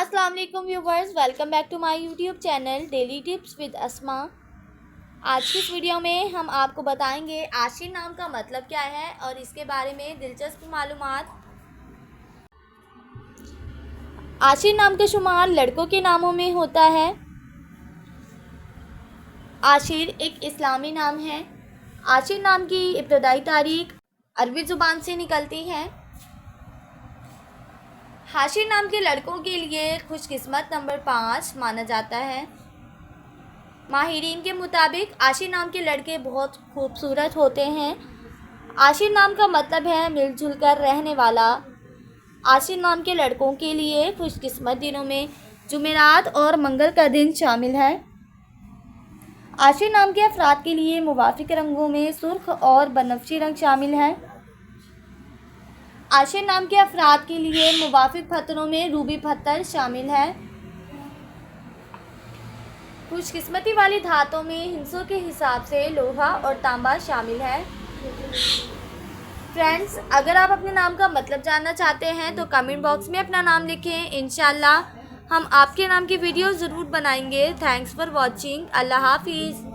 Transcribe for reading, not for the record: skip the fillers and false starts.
अस्सलाम वालेकुम viewers, welcome back to my YouTube channel daily tips with Asma. आज की इस वीडियो में हम आपको बताएंगे आशिर नाम का मतलब क्या है और इसके बारे में दिलचस्प मालूमात। आशिर नाम का शुमार लड़कों के नामों में होता है। आशिर एक इस्लामी नाम है। आशिर नाम की इब्तदाई तारीख अरबी ज़ुबान से निकलती है। हाशिर नाम के लड़कों के लिए खुशकिस्मत नंबर 5 माना जाता है। माहिरीन के मुताबिक आशिर नाम के लड़के बहुत खूबसूरत होते हैं। आशिर नाम का मतलब है मिलजुल कर रहने वाला। आशिर नाम के लड़कों के लिए खुशकिस्मत दिनों में जुमेरात और मंगल का दिन शामिल है। आशिर नाम के अफराद के लिए मुवाफिक रंगों में सुर्ख और बनफशी रंग शामिल है। आशिर नाम के अफराद के लिए मुवाफिक पत्थरों में रूबी पत्थर शामिल है। खुशकिस्मती वाली धातों में हिंसों के हिसाब से लोहा और तांबा शामिल है। फ्रेंड्स, अगर आप अपने नाम का मतलब जानना चाहते हैं तो कमेंट बॉक्स में अपना नाम लिखें। इंशाल्लाह हम आपके नाम की वीडियो ज़रूर बनाएंगे। Thanks for watching. अल्लाह हाफिज़।